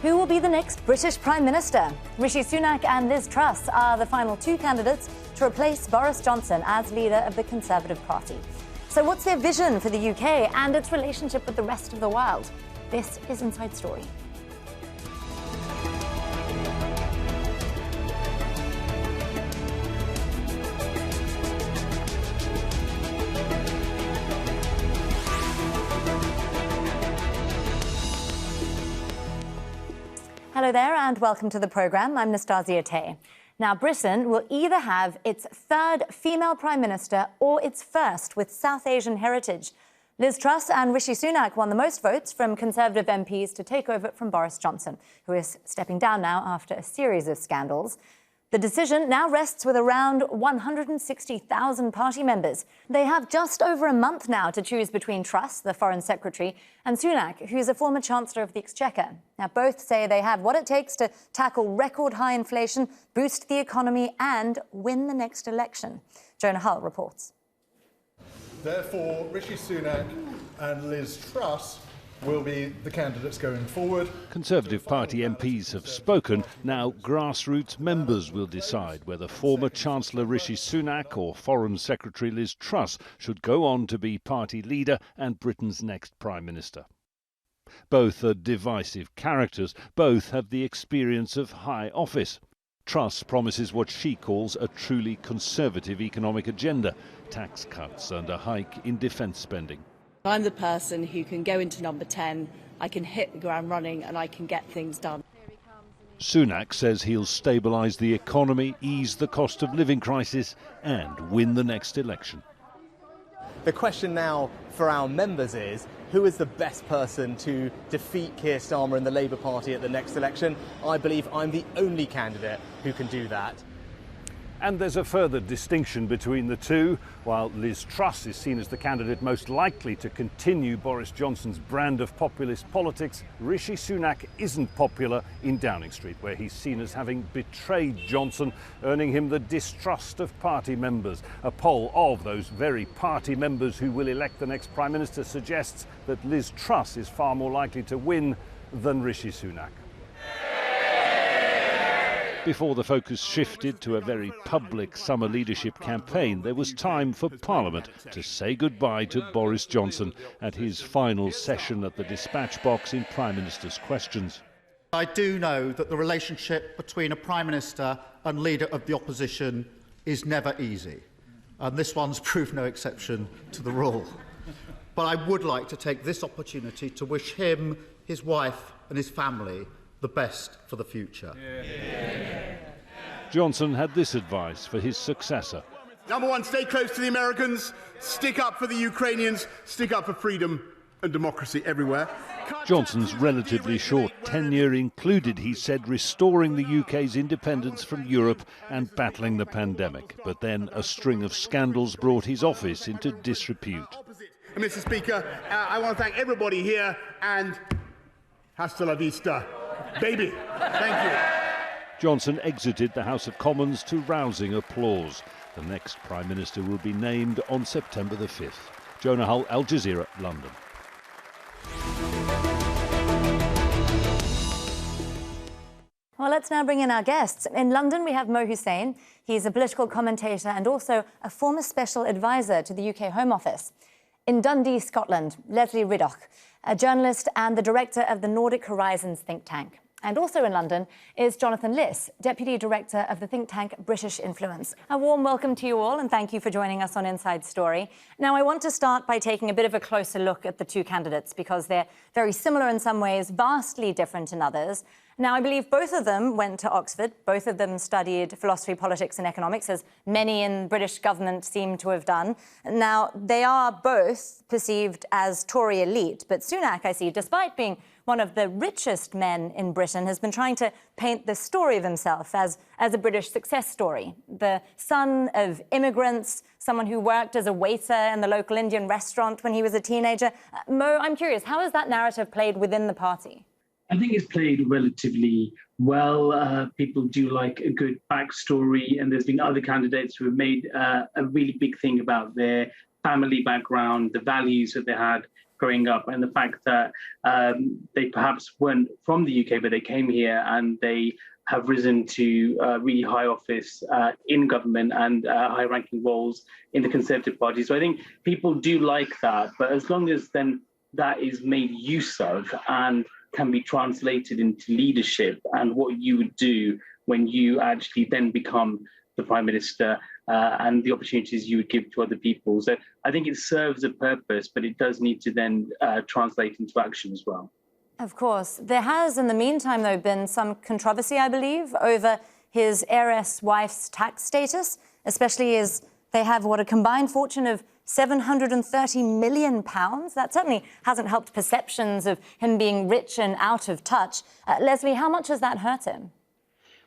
Who will be the next British Prime Minister? Rishi Sunak and Liz Truss are the final two candidates to replace Boris Johnson as leader of the Conservative Party. So what's their vision for the UK and its relationship with the rest of the world? This is Inside Story. Hello there and welcome to the programme. I'm Nastasya Tay. Now, Britain will either have its third female Prime Minister or its first with South Asian heritage. Liz Truss and Rishi Sunak won the most votes from Conservative MPs to take over from Boris Johnson, who is stepping down now after a series of scandals. The decision now rests with around 160,000 party members. They have just over a month now to choose between Truss, the Foreign Secretary, and Sunak, who's a former Chancellor of the Exchequer. Now, both say they have what it takes to tackle record-high inflation, boost the economy and win the next election. Jonah Hull reports. Therefore, Rishi Sunak and Liz Truss will be the candidates going forward. Conservative Party MPs have spoken. Now grassroots members will decide whether former Chancellor Rishi Sunak or Foreign Secretary Liz Truss should go on to be party leader and Britain's next Prime Minister. Both are divisive characters. Both have the experience of high office. Truss promises what she calls a truly conservative economic agenda, tax cuts and a hike in defence spending. I'm the person who can go into number 10, I can hit the ground running and I can get things done. Sunak says he'll stabilise the economy, ease the cost of living crisis and win the next election. The question now for our members is, who is the best person to defeat Keir Starmer and the Labour Party at the next election? I believe I'm the only candidate who can do that. And there's a further distinction between the two. While Liz Truss is seen as the candidate most likely to continue Boris Johnson's brand of populist politics, Rishi Sunak isn't popular in Downing Street, where he's seen as having betrayed Johnson, earning him the distrust of party members. A poll of those very party members who will elect the next Prime Minister suggests that Liz Truss is far more likely to win than Rishi Sunak. Before the focus shifted to a very public summer leadership campaign, there was time for Parliament to say goodbye to Boris Johnson at his final session at the dispatch box in Prime Minister's Questions. I do know that the relationship between a Prime Minister and Leader of the Opposition is never easy, and this one's proved no exception to the rule. But I would like to take this opportunity to wish him, his wife and his family the best for the future. Johnson had this advice for his successor. Number one, stay close to the Americans, stick up for the Ukrainians, stick up for freedom and democracy everywhere. Johnson's relatively short tenure included, he said, restoring the UK's independence from Europe and battling the pandemic. But then a string of scandals brought his office into disrepute. Mr. Speaker, I want to thank everybody here and hasta la vista, baby. Thank you. Johnson exited the House of Commons to rousing applause. The next Prime Minister will be named on September the 5th. Jonah Hull, Al Jazeera, London. Well, let's now bring in our guests. In London, we have Hussein. He's a political commentator and also a former special advisor to the UK Home Office. In Dundee, Scotland, Lesley Riddoch, a journalist and the director of the Nordic Horizons think tank. And also in London is Jonathan Liss, Deputy Director of the think tank British Influence. A warm welcome to you all and thank you for joining us on Inside Story. Now, I want to start by taking a bit of a closer look at the two candidates because they're very similar in some ways, vastly different in others. Now, I believe both of them went to Oxford. Both of them studied philosophy, politics and economics, as many in British government seem to have done. Now, they are both perceived as Tory elite, but Sunak, I see, despite being one of the richest men in Britain, has been trying to paint the story of himself as a British success story. The son of immigrants, someone who worked as a waiter in the local Indian restaurant when he was a teenager. Mo, I'm curious, how has that narrative played within the party? I think it's played relatively well. People do like a good backstory, and there's been other candidates who have made a really big thing about their family background, the values that they had growing up, and the fact that they perhaps weren't from the UK, but they came here and they have risen to really high office in government and high-ranking roles in the Conservative Party. So I think people do like that, but as long as then that is made use of and can be translated into leadership and what you would do when you actually then become the Prime Minister and the opportunities you would give to other people. So I think it serves a purpose, but it does need to then translate into action as well. Of course. There has, in the meantime, though, been some controversy, I believe, over his heiress wife's tax status, especially as they have, a combined fortune of £730 million. That certainly hasn't helped perceptions of him being rich and out of touch. Lesley, how much has that hurt him?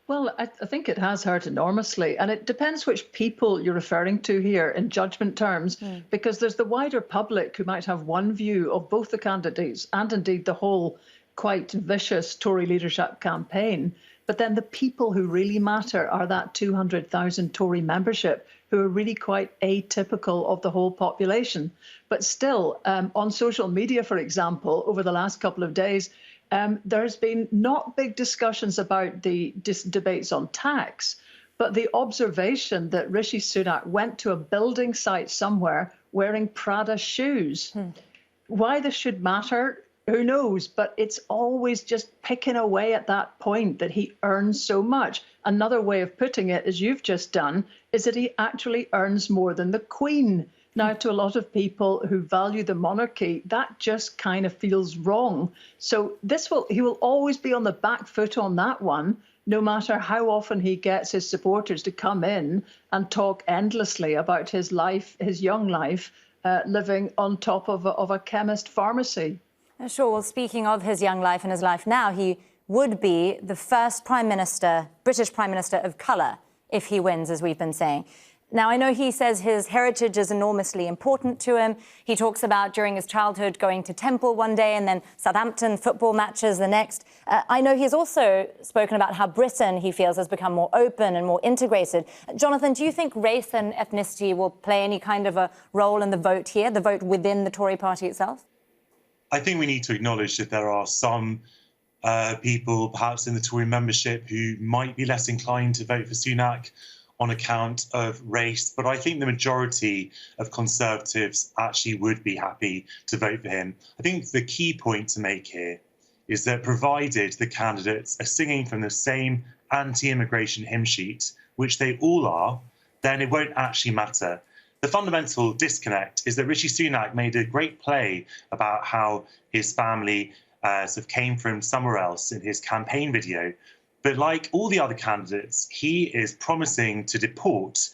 Well, I think it has hurt enormously. And it depends which people you're referring to here in judgment terms, because there's the wider public who might have one view of both the candidates and indeed the whole quite vicious Tory leadership campaign. But then the people who really matter are that 200,000 Tory membership who are really quite atypical of the whole population. But still, on social media, for example, over the last couple of days, there's been not big discussions about the debates on tax, but the observation that Rishi Sunak went to a building site somewhere wearing Prada shoes. Why this should matter, who knows? But it's always just picking away at that point that he earns so much. Another way of putting it, as you've just done, is that he actually earns more than the Queen. Now, to a lot of people who value the monarchy, that just kind of feels wrong. So he will always be on the back foot on that one, no matter how often he gets his supporters to come in and talk endlessly about his life, his young life, living on top of a chemist pharmacy. Sure. Well, speaking of his young life and his life now, he would be the first Prime Minister, British Prime Minister of colour, if he wins, as we've been saying. Now, I know he says his heritage is enormously important to him. He talks about during his childhood going to Temple one day and then Southampton football matches the next. I know he's also spoken about how Britain, he feels, has become more open and more integrated. Jonathan, do you think race and ethnicity will play any kind of a role in the vote here, the vote within the Tory party itself? I think we need to acknowledge that there are some people, perhaps in the Tory membership, who might be less inclined to vote for Sunak on account of race, but I think the majority of Conservatives actually would be happy to vote for him. I think the key point to make here is that provided the candidates are singing from the same anti-immigration hymn sheet, which they all are, then it won't actually matter. The fundamental disconnect is that Rishi Sunak made a great play about how his family sort of came from somewhere else in his campaign video. But like all the other candidates, he is promising to deport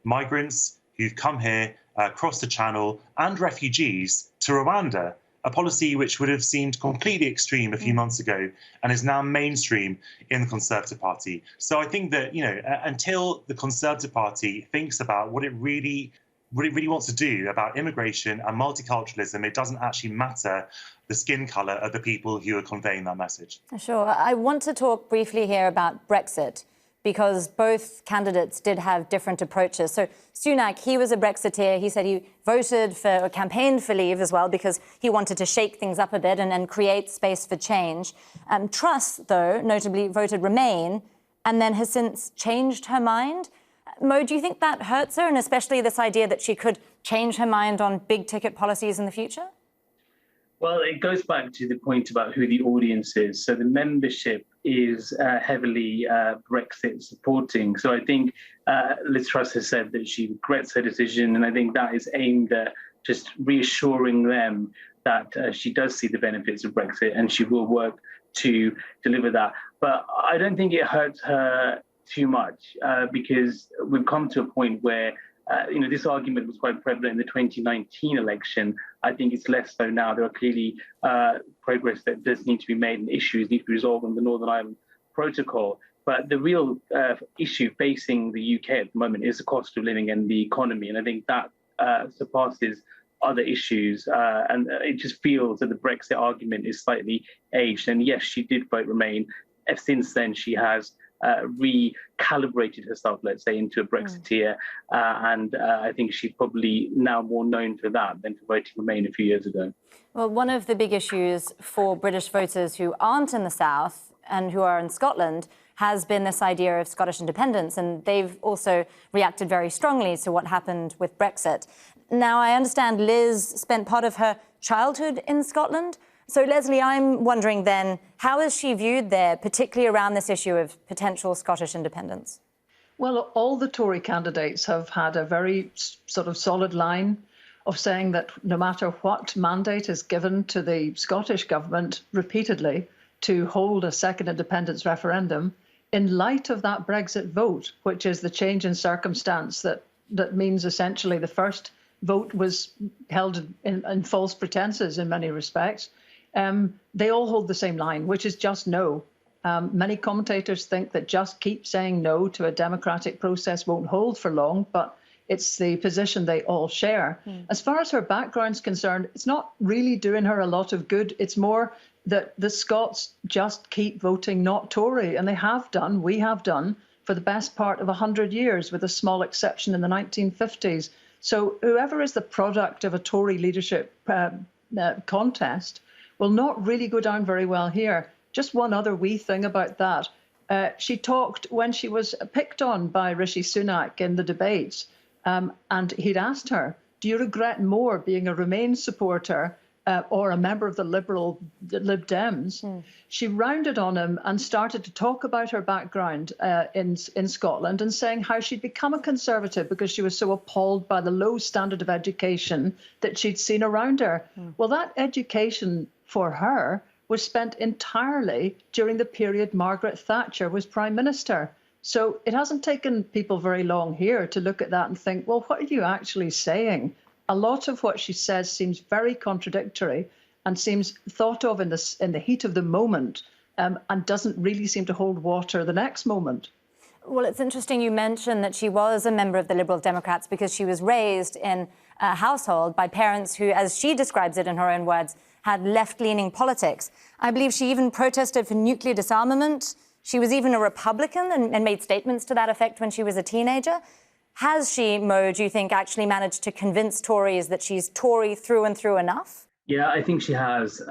migrants who've come here across the Channel and refugees to Rwanda, a policy which would have seemed completely extreme a few months ago and is now mainstream in the Conservative Party. So I think that, until the Conservative Party thinks about what it really wants to do about immigration and multiculturalism, it doesn't actually matter the skin colour of the people who are conveying that message. Sure. I want to talk briefly here about Brexit, because both candidates did have different approaches. So Sunak, he was a Brexiteer. He said he voted for, or campaigned for leave as well, because he wanted to shake things up a bit and create space for change. Truss, though, notably voted Remain, and then has since changed her mind. Mo, do you think that hurts her, and especially this idea that she could change her mind on big-ticket policies in the future? Well, it goes back to the point about who the audience is. So the membership is heavily Brexit supporting. So I think Liz Truss has said that she regrets her decision, and I think that is aimed at just reassuring them that she does see the benefits of Brexit and she will work to deliver that. But I don't think it hurts her too much because we've come to a point where this argument was quite prevalent in the 2019 election. I think it's less so now. There are clearly progress that does need to be made and issues need to be resolved on the Northern Ireland Protocol. But the real issue facing the UK at the moment is the cost of living and the economy. And I think that surpasses other issues. And it just feels that the Brexit argument is slightly aged. And yes, she did vote Remain. Since then, she has recalibrated herself, let's say, into a Brexiteer. And I think she's probably now more known for that than for voting Remain a few years ago. Well, one of the big issues for British voters who aren't in the South and who are in Scotland has been this idea of Scottish independence. And they've also reacted very strongly to what happened with Brexit. Now, I understand Liz spent part of her childhood in Scotland. So, Lesley, I'm wondering then, how is she viewed there, particularly around this issue of potential Scottish independence? Well, all the Tory candidates have had a very sort of solid line of saying that no matter what mandate is given to the Scottish government repeatedly to hold a second independence referendum, in light of that Brexit vote, which is the change in circumstance that means essentially the first vote was held in false pretenses in many respects, they all hold the same line, which is just no. Many commentators think that just keep saying no to a democratic process won't hold for long, but it's the position they all share. As far as her background's concerned, it's not really doing her a lot of good. It's more that the Scots just keep voting not Tory, and they have done, we have done, for the best part of 100 years, with a small exception in the 1950s. So whoever is the product of a Tory leadership contest will not really go down very well here. Just one other wee thing about that. She talked when she was picked on by Rishi Sunak in the debates, and he'd asked her, do you regret more being a Remain supporter or a member of the Lib Dems? She rounded on him and started to talk about her background in Scotland and saying how she'd become a Conservative because she was so appalled by the low standard of education that she'd seen around her. Well, that education for her was spent entirely during the period Margaret Thatcher was Prime Minister. So it hasn't taken people very long here to look at that and think, well, what are you actually saying? A lot of what she says seems very contradictory and seems thought of in the heat of the moment and doesn't really seem to hold water the next moment. Well, it's interesting you mentioned that she was a member of the Liberal Democrats because she was raised in a household by parents who, as she describes it in her own words, had left-leaning politics. I believe she even protested for nuclear disarmament. She was even a Republican and made statements to that effect when she was a teenager. Has she, Mo, do you think, actually managed to convince Tories that she's Tory through and through enough? Yeah, I think she has.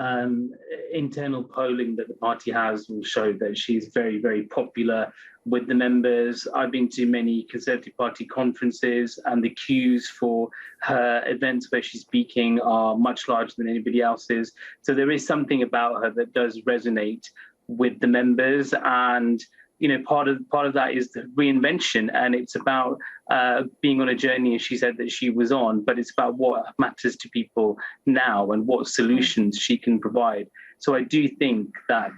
Internal polling that the party has will show that she's very, very popular with the members. I've been to many Conservative Party conferences, and the queues for her events where she's speaking are much larger than anybody else's. So there is something about her that does resonate with the members, and part of that is the reinvention, and it's about being on a journey, as she said that she was on, but it's about what matters to people now and what solutions she can provide. So I do think that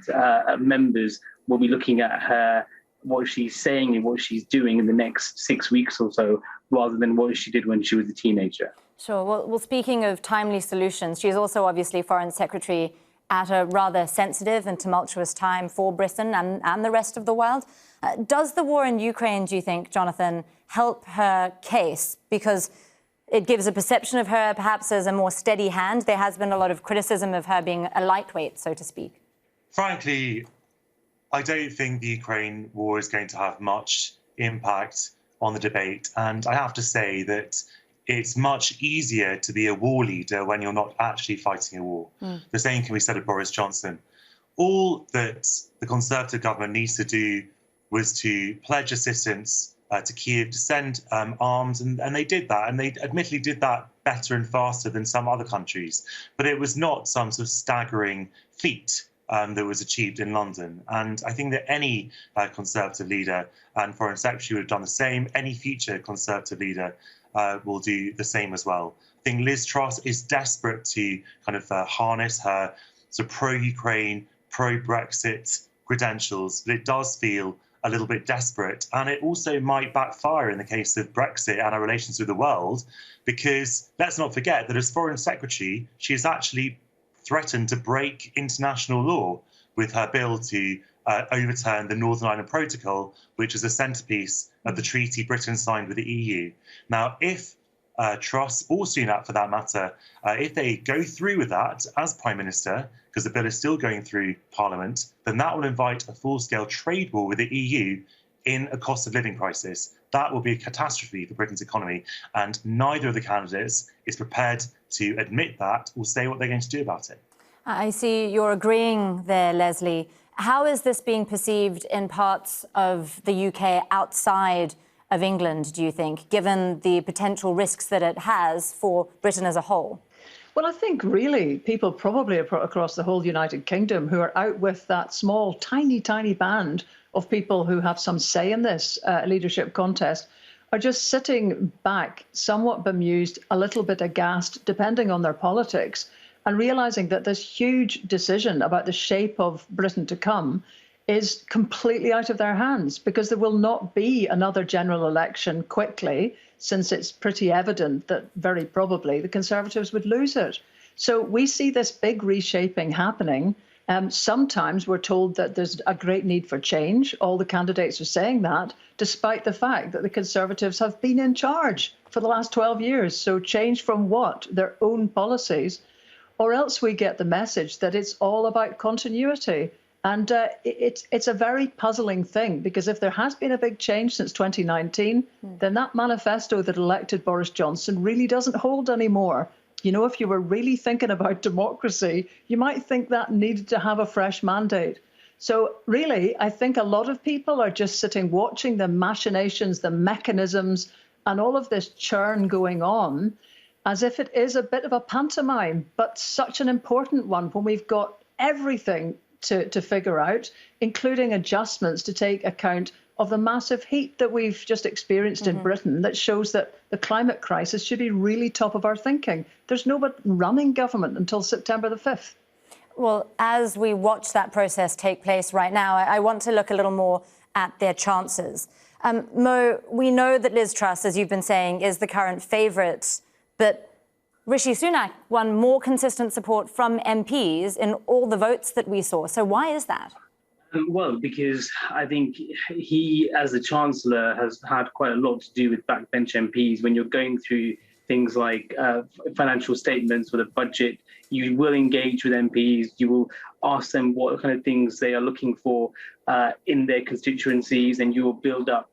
members will be looking at her, what she's saying and what she's doing in the next 6 weeks or so, rather than what she did when she was a teenager. Sure. Well, speaking of timely solutions, she's also obviously Foreign Secretary at a rather sensitive and tumultuous time for Britain and the rest of the world. Does the war in Ukraine, do you think, Jonathan, help her case? Because it gives a perception of her perhaps as a more steady hand. There has been a lot of criticism of her being a lightweight, so to speak. Frankly, I don't think the Ukraine war is going to have much impact on the debate. And I have to say that it's much easier to be a war leader when you're not actually fighting a war. The same can be said of Boris Johnson. All that the Conservative government needs to do was to pledge assistance to Kyiv to send arms, and they did that. And they admittedly did that better and faster than some other countries. But it was not some sort of staggering feat that was achieved in London. And I think that any Conservative leader and Foreign Secretary would have done the same. Any future Conservative leader will do the same as well. I think Liz Truss is desperate to kind of harness her sort of pro-Ukraine, pro-Brexit credentials, but it does feel a little bit desperate. And it also might backfire in the case of Brexit and our relations with the world, because let's not forget that as Foreign Secretary, she has actually threatened to break international law with her bill to overturn the Northern Ireland Protocol, which is a centrepiece of the treaty Britain signed with the EU. Now, if Truss or Sunak, for that matter, if they go through with that as Prime Minister, because the bill is still going through Parliament, then that will invite a full-scale trade war with the EU in a cost of living crisis. That will be a catastrophe for Britain's economy, and neither of the candidates is prepared to admit that or say what they're going to do about it. I see you're agreeing there, Lesley. How is this being perceived in parts of the UK outside of England, do you think, given the potential risks that it has for Britain as a whole? Well, I think really people probably across the whole United Kingdom who are out with that small, tiny band of people who have some say in this leadership contest are just sitting back, somewhat bemused, a little bit aghast, depending on their politics, and realising that this huge decision about the shape of Britain to come is completely out of their hands, because there will not be another general election quickly, since it's pretty evident that very probably the Conservatives would lose it. So we see this big reshaping happening. Sometimes we're told that there's a great need for change. All the candidates are saying that, despite the fact that the Conservatives have been in charge for the last 12 years. So change from what? Their own policies. Or else we get the message that it's all about continuity. And it's a very puzzling thing, because if there has been a big change since 2019, then that manifesto that elected Boris Johnson really doesn't hold anymore. You know, if you were really thinking about democracy, you might think that needed to have a fresh mandate. So really, I think a lot of people are just sitting watching the machinations, the mechanisms, and all of this churn going on, as if it is a bit of a pantomime, but such an important one when we've got everything to figure out, including adjustments to take account of the massive heat that we've just experienced in Britain, that shows that the climate crisis should be really top of our thinking. There's nobody running government until September the 5th. Well, as we watch that process take place right now, I want to look a little more at their chances. Mo, we know that Liz Truss, as you've been saying, is the current favourite, but Rishi Sunak won more consistent support from MPs in all the votes that we saw. So why is that? Well, because I think he, as the Chancellor, has had quite a lot to do with backbench MPs. When you're going through things like financial statements or the budget, you will engage with MPs. You will ask them what kind of things they are looking for in their constituencies, and you will build up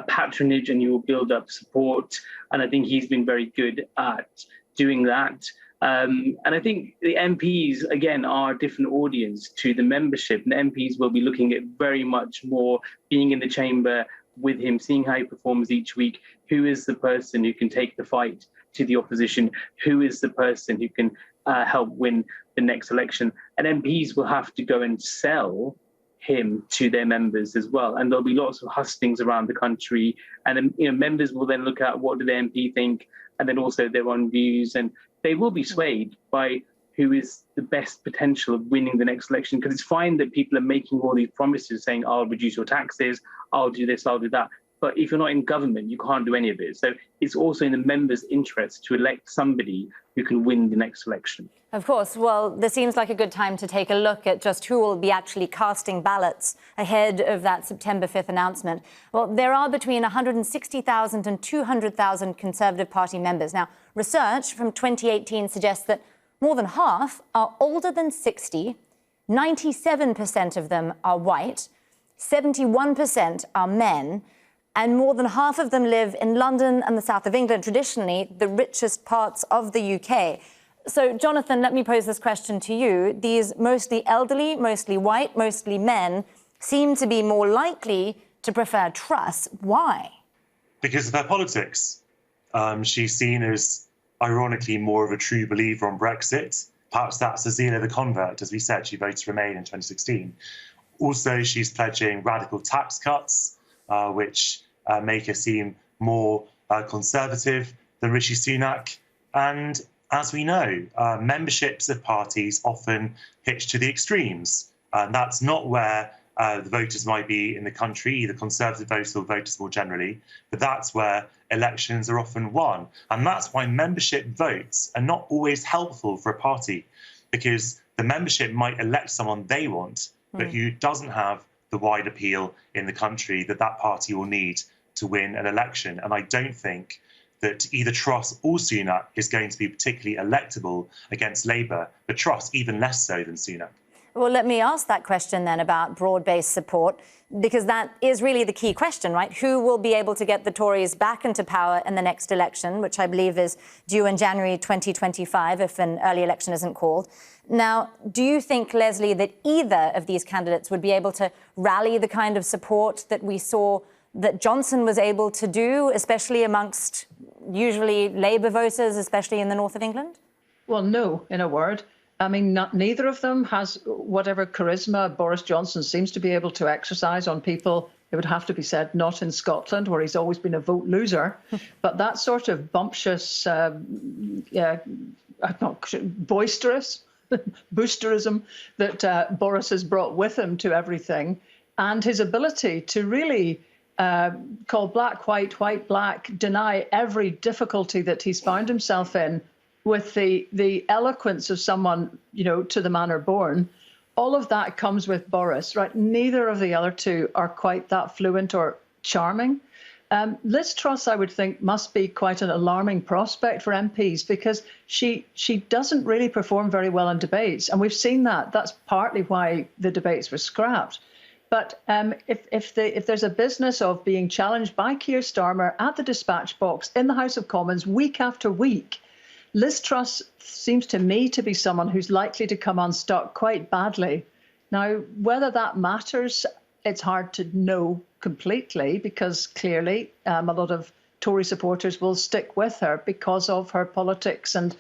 patronage and you will build up support. And I think he's been very good at doing that. And I think the MPs, again, are a different audience to the membership. And the MPs will be looking at very much more being in the chamber with him, seeing how he performs each week. Who is the person who can take the fight to the opposition? Who is the person who can help win the next election? And MPs will have to go and sell him to their members as well. And there'll be lots of hustings around the country. And members will then look at what do the MP think, and then also their own views. And they will be swayed by who is the best potential of winning the next election. Because it's fine that people are making all these promises saying, I'll reduce your taxes, I'll do this, I'll do that. But if you're not in government, you can't do any of it. So it's also in the members' interest to elect somebody who can win the next election. Of course. Well, this seems like a good time to take a look at just who will be actually casting ballots ahead of that September 5th announcement. Well, there are between 160,000 and 200,000 Conservative Party members. Now, research from 2018 suggests that more than half are older than 60, 97% of them are white, 71% are men, and more than half of them live in London and the south of England, traditionally the richest parts of the UK. So, Jonathan, let me pose this question to you. These mostly elderly, mostly white, mostly men seem to be more likely to prefer Truss. Why? Because of her politics. She's seen as, ironically, more of a true believer on Brexit. Perhaps that's Jazeera the convert. As we said, she voted to remain in 2016. Also, she's pledging radical tax cuts, which make her seem more conservative than Rishi Sunak. And as we know, memberships of parties often pitch to the extremes. And that's not where the voters might be in the country, either Conservative voters or voters more generally, but that's where elections are often won. And that's why membership votes are not always helpful for a party, because the membership might elect someone they want, but who doesn't have the wide appeal in the country that that party will need to win an election. And I don't think that either Truss or Sunak is going to be particularly electable against Labour, but Truss even less so than Sunak. Well, let me ask that question then about broad-based support, because that is really the key question, right? Who will be able to get the Tories back into power in the next election, which I believe is due in January 2025 if an early election isn't called. Now, do you think, Lesley, that either of these candidates would be able to rally the kind of support that we saw that Johnson was able to do, especially amongst usually Labour voters, especially in the north of England? Well, no, in a word. I mean, neither of them has whatever charisma Boris Johnson seems to be able to exercise on people, it would have to be said, not in Scotland, where he's always been a vote loser. But that sort of bumptious, boisterous boosterism that Boris has brought with him to everything, and his ability to really call black, white, black, deny every difficulty that he's found himself in, with the eloquence of someone, you know, to the manner born. All of that comes with Boris, right? Neither of the other two are quite that fluent or charming. Liz Truss, I would think, must be quite an alarming prospect for MPs, because she doesn't really perform very well in debates. And we've seen that. That's partly why the debates were scrapped. But if there's a business of being challenged by Keir Starmer at the dispatch box in the House of Commons week after week, Liz Truss seems to me to be someone who's likely to come unstuck quite badly. Now, whether that matters, it's hard to know completely, because clearly a lot of Tory supporters will stick with her because of her politics and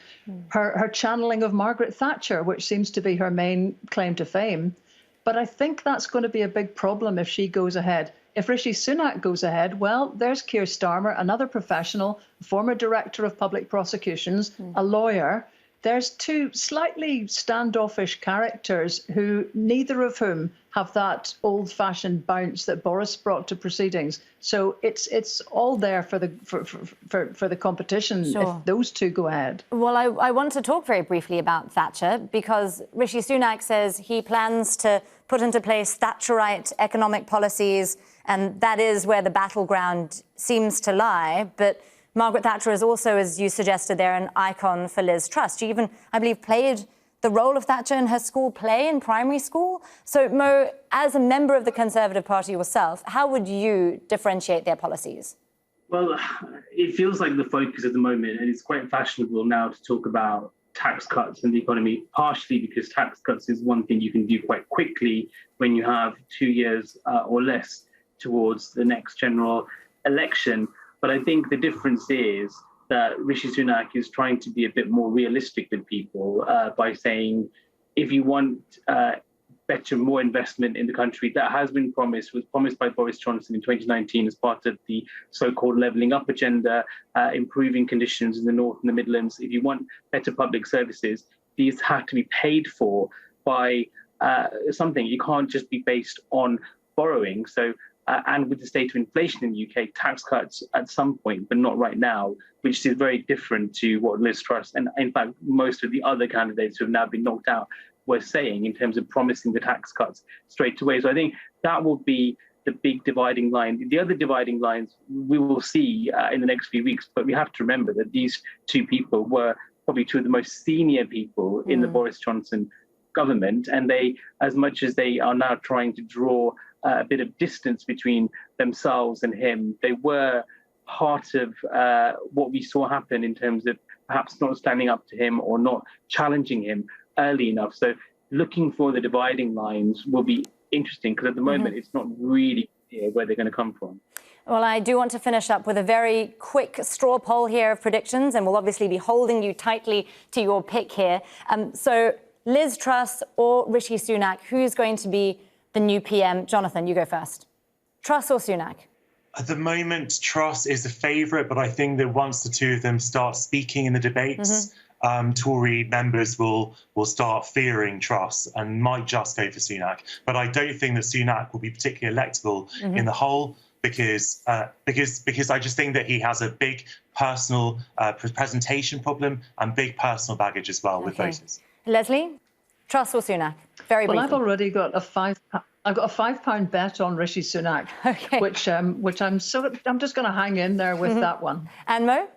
her channeling of Margaret Thatcher, which seems to be her main claim to fame. But I think that's going to be a big problem if she goes ahead. If Rishi Sunak goes ahead, well, there's Keir Starmer, another professional, former director of public prosecutions, a lawyer. There's two slightly standoffish characters who, neither of whom have that old-fashioned bounce that Boris brought to proceedings. So it's all there for the competition if those two go ahead. Well, I want to talk very briefly about Thatcher, because Rishi Sunak says he plans to put into place Thatcherite economic policies, and that is where the battleground seems to lie. But Margaret Thatcher is also, as you suggested there, an icon for Liz Truss. She even, I believe, played the role of Thatcher in her school play in primary school. So, Mo, as a member of the Conservative Party yourself, how would you differentiate their policies? Well, it feels like the focus at the moment, and it's quite fashionable now to talk about tax cuts and the economy, partially because tax cuts is one thing you can do quite quickly when you have 2 years or less towards the next general election. But I think the difference is that Rishi Sunak is trying to be a bit more realistic with people by saying, if you want more investment in the country, that has been promised, was promised by Boris Johnson in 2019 as part of the so-called levelling up agenda, improving conditions in the North and the Midlands. If you want better public services, these have to be paid for by something. You can't just be based on borrowing. So, and with the state of inflation in the UK, tax cuts at some point, but not right now, which is very different to what Liz Truss and, in fact, most of the other candidates who have now been knocked out were saying in terms of promising the tax cuts straight away. So I think that will be the big dividing line. The other dividing lines we will see in the next few weeks, but we have to remember that these two people were probably two of the most senior people in the Boris Johnson government, and they, as much as they are now trying to draw a bit of distance between themselves and him, they were part of what we saw happen in terms of perhaps not standing up to him or not challenging him early enough. So looking for the dividing lines will be interesting, because at the moment it's not really clear where they're going to come from. Well, I do want to finish up with a very quick straw poll here of predictions, and we'll obviously be holding you tightly to your pick here. So Liz Truss or Rishi Sunak, who's going to be the new PM? Jonathan, you go first. Truss or Sunak? At the moment, Truss is the favourite, but I think that once the two of them start speaking in the debates, Tory members will start fearing Truss and might just go for Sunak. But I don't think that Sunak will be particularly electable in the whole, because I just think that he has a big personal presentation problem and big personal baggage as well with voters. Lesley, Truss or Sunak? Very briefly. Well, I've already got a £5 bet on Rishi Sunak, which I'm just going to hang in there with that one. And Mo?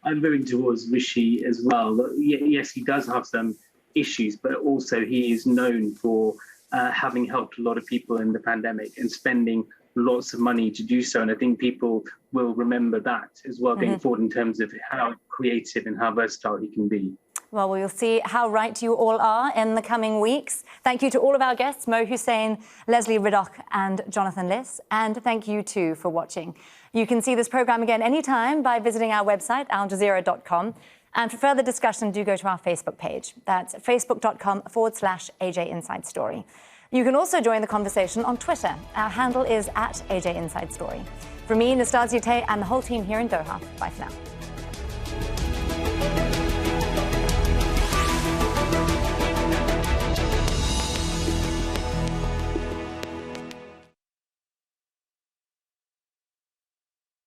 I'm veering towards Rishi as well. Yes, he does have some issues, but also he is known for having helped a lot of people in the pandemic and spending lots of money to do so. And I think people will remember that as well going forward in terms of how creative and how versatile he can be. Well, we'll see how right you all are in the coming weeks. Thank you to all of our guests, Mo Hussein, Lesley, Riddoch and Jonathan Liss. And thank you too for watching. You can see this programme again anytime by visiting our website, aljazeera.com. And for further discussion, do go to our Facebook page. That's facebook.com/AJ Inside Story. You can also join the conversation on Twitter. Our handle is @AJ Inside Story. From me, Nastasya Tay, and the whole team here in Doha. Bye for now.